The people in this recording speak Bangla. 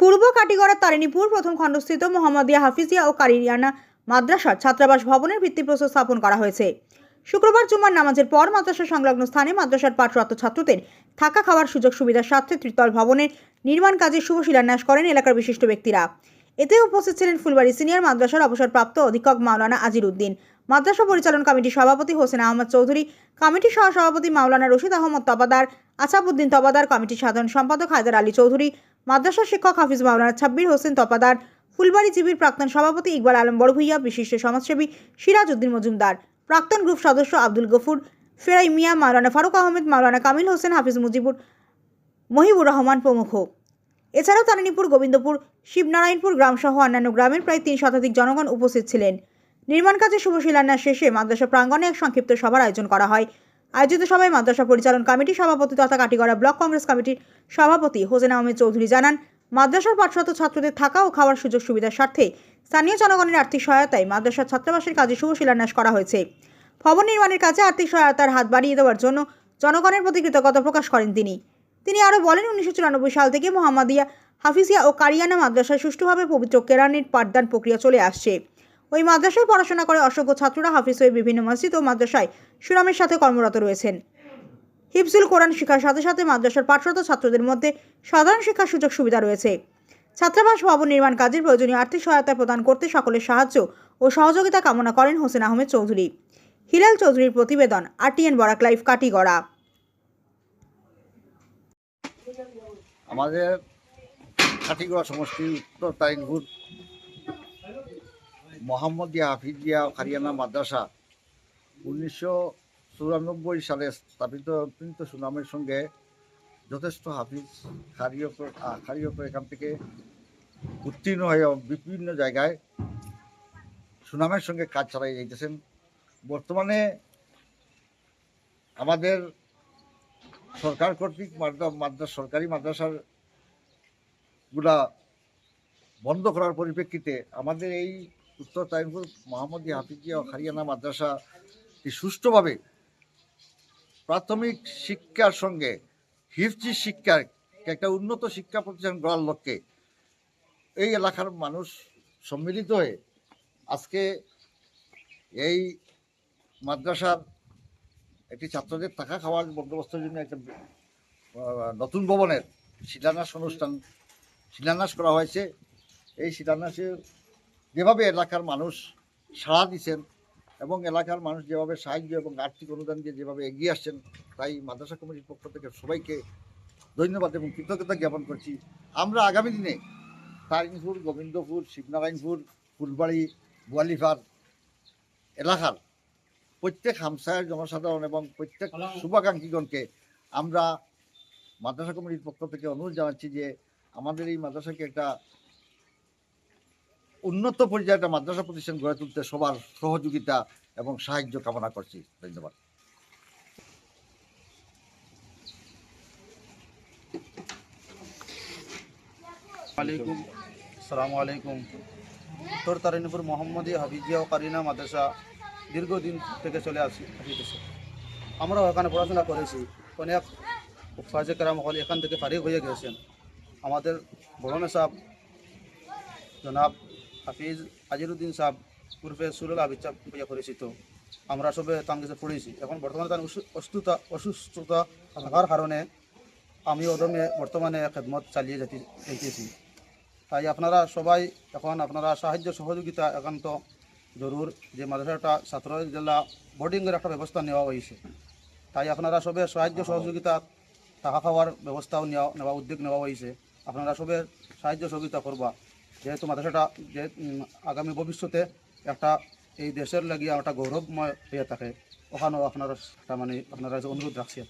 পূর্ব কাটিগড়ার তারিণীপুর প্রথম খণ্ডস্থিত মোহাম্মদিয়া হাফিজিয়া ও কারিয়ানা মাদ্রাসার ছাত্রাবাস ভবনের ভিত্তিপ্রস্তর স্থাপন করা হয়েছে। শুক্রবার জুম্মার নামাজের পর মাদ্রাসা সংলগ্ন স্থানে মাদ্রাসার পাঠরত ছাত্রদের থাকা খাওয়ার সুযোগ সুবিধার স্বার্থে ত্রিতল ভবনের নির্মাণ কাজের শুভ শিলান্যাস করেন এলাকার বিশিষ্ট ব্যক্তিরা। এতে উপস্থিত ছিলেন ফুলবাড়ী সিনিয়র মাদ্রাসার অবসরপ্রাপ্ত অধীক্ষক মাওলানা আজির উদ্দিন, মাদ্রাসা পরিচালন কমিটির সভাপতি হোসেন আহমদ চৌধুরী, কমিটির সহসভাপতি মাওলানা রশিদ আহমদ তবাদার, আসাবউদ্দিন তবাদার, কমিটির সাধারণ সম্পাদক হায়দার আলী চৌধুরী, মাদ্রাসা শিক্ষক হাফিজ মাওলানা ছাব্বির হোসেন তপাদার, ফুলবাড়ী জিবির প্রাক্তন সভাপতি ইকবাল আলম বড়ভূইয়া, বিশিষ্ট সমাজসেবী সিরাজ উদ্দিন মজুমদার, প্রাক্তন গ্রুপ সদস্য আব্দুল গফুর, ফেরাই মিয়া, মাওলানা ফারুক আহমেদ, মাওলানা কামিল হোসেন, হাফিজ মহিবুর রহমান প্রমুখ। এছাড়াও তারিণীপুর, গোবিন্দপুর, শিবনারায়ণপুর গ্রামসহ অন্যান্য গ্রামের প্রায় 3 শতাধিক জনগণ উপস্থিত ছিলেন। নির্মাণ কাজে শুভ শিলান্যাস শেষে মাদ্রাসা প্রাঙ্গণে এক সংক্ষিপ্ত সভার আয়োজন করা হয়। আয়োজিত সভায় মাদ্রাসা পরিচালন কমিটির সভাপতি তথা কাটিগড়া ব্লক কংগ্রেস কমিটির সভাপতি হোসেন আহমেদ চৌধুরী জানান, মাদ্রাসার পাঠরত ছাত্রদের থাকা ও খাওয়ার সুযোগ সুবিধার স্বার্থে স্থানীয় জনগণের আর্থিক সহায়তায় মাদ্রাসার ছাত্রাবাসের কাজে শুভ শিলান্যাস করা হয়েছে। ভবন নির্মাণের কাজে আর্থিক সহায়তার হাত বাড়িয়ে দেওয়ার জন্য জনগণের প্রতি কৃতজ্ঞতা প্রকাশ করেন তিনি আরও বলেন, 1994 সাল থেকে মোহাম্মদিয়া হাফিজিয়া ও কারিয়ানা মাদ্রাসায় সুষ্ঠুভাবে পবিত্র কেরানির পাঠদান প্রক্রিয়া চলে আসছে। ওই মাদ্রাসায় পড়াশোনা করে অসংখ্য ছাত্ররা হাফিজ হয়ে বিভিন্ন মসজিদ ও মাদ্রাসায় সুনামের সাথে কর্মরত রয়েছেন। হিফজুল কোরআন শিক্ষার সাথে সাথে মাদ্রাসার পাঠরত ছাত্রদের মধ্যে সাধারণ শিক্ষার সুযোগ সুবিধা রয়েছে। ছাত্রাবাস ভবন নির্মাণ কাজের প্রয়োজনীয় আর্থিক সহায়তা প্রদান করতে সকলের সাহায্য ও সহযোগিতা কামনা করেন হোসেন আহমেদ চৌধুরী। হিলাল চৌধুরীর প্রতিবেদন, RTN বরাক লাইভ, কাটিগড়া। আমাদের কাটিগড়া সমষ্টির উত্তর তারিণীপুর মোহাম্মদিয়া হাফিজিয়া কারিয়ানা মাদ্রাসা 1994 সালে স্থাপিত অত্যন্ত সুনামের সঙ্গে যথেষ্ট হাফিজ কারিগর এখান থেকে উত্তীর্ণ হয়ে বিভিন্ন জায়গায় সুনামের সঙ্গে কাজ চালিয়ে যাইতেছেন। বর্তমানে আমাদের সরকার কর্তৃক সরকারি মাদ্রাসার গুলা বন্ধ করার পরিপ্রেক্ষিতে আমাদের এই উত্তর তারিণীপুর মোহাম্মদিয়া হাফিজিয়া ও কারিয়ানা মাদ্রাসাটি সুষ্ঠুভাবে প্রাথমিক শিক্ষার সঙ্গে হিফজি শিক্ষার একটা উন্নত শিক্ষা প্রতিষ্ঠান গড়ার লক্ষ্যে এই এলাকার মানুষ সম্মিলিত হয়ে আজকে এই মাদ্রাসার একটি ছাত্রদের থাকা খাওয়ার বন্দোবস্তের জন্য একটা নতুন ভবনের শিলান্যাস করা হয়েছে। এই শিলান্যাসে যেভাবে এলাকার মানুষ সাড়া দিচ্ছেন এবং এলাকার মানুষ যেভাবে সাহায্য এবং আর্থিক অনুদান দিয়ে যেভাবে এগিয়ে আসছেন, তাই মাদ্রাসা কমিটির পক্ষ থেকে সবাইকে ধন্যবাদ এবং কৃতজ্ঞতা জ্ঞাপন করছি। আমরা আগামী দিনে তারিণীপুর, গোবিন্দপুর, শিবনারায়ণপুর, ফুলবাড়ী, বোয়ালিপাড় এলাকার প্রত্যেক হামসায়ের জনসাধারণ এবং প্রত্যেক শুভাকাঙ্ক্ষীগণকে আমরা মাদ্রাসা কমিটির পক্ষ থেকে অনুরোধ জানাচ্ছি যে আমাদের এই মাদ্রাসাকে একটা উন্নত পর্যায়ে একটা মাদ্রাসা প্রতিষ্ঠান গড়ে তুলতে সবার সহযোগিতা এবং সাহায্য কামনা করছি। ধন্যবাদ। আসসালামু আলাইকুম। উত্তর তারিণীপুর মোহাম্মদিয়া হাফিজিয়া ও কারিয়ানা মাদ্রাসা দীর্ঘদিন থেকে চলে আসিতেছে। আমরাও এখানে পড়াশোনা করেছি। অনেক ফাজে কেরাম হল এখান থেকে ফারিগ হয়ে গেছেন। আমাদের বড়নে সাহেব জনাব হাফিজ আজিরুদ্দিন সাহেব উর্ফে সুরুল আবিদ সাহেব হইয়া পরিচিত। আমরা সবে তার কাছে পড়েছি। এখন বর্তমানে তার অসুস্থতা থাকার কারণে আমি ওদমে বর্তমানে খেদমত চালিয়ে যেতেছি। তাই আপনারা সবাই এখন আপনারা সাহায্য সহযোগিতা একান্ত জরুর। যে মাদ্রাসাটা ছাত্রদের জেলা বোর্ডিংয়ের একটা ব্যবস্থা নেওয়া হয়েছে, তাই আপনারা সবে সাহায্য সহযোগিতা থাকা খাওয়ার ব্যবস্থাও নেওয়া উদ্যোগ নেওয়া হয়েছে। আপনারা সবে সাহায্য সহযোগিতা করবা, যেহেতু মাদ্রাসাটা যে আগামী ভবিষ্যতে একটা এই দেশের লাগিয়ে একটা গৌরবময় হয়ে থাকে। ওখানেও আপনারা অনুরোধ রাখছি।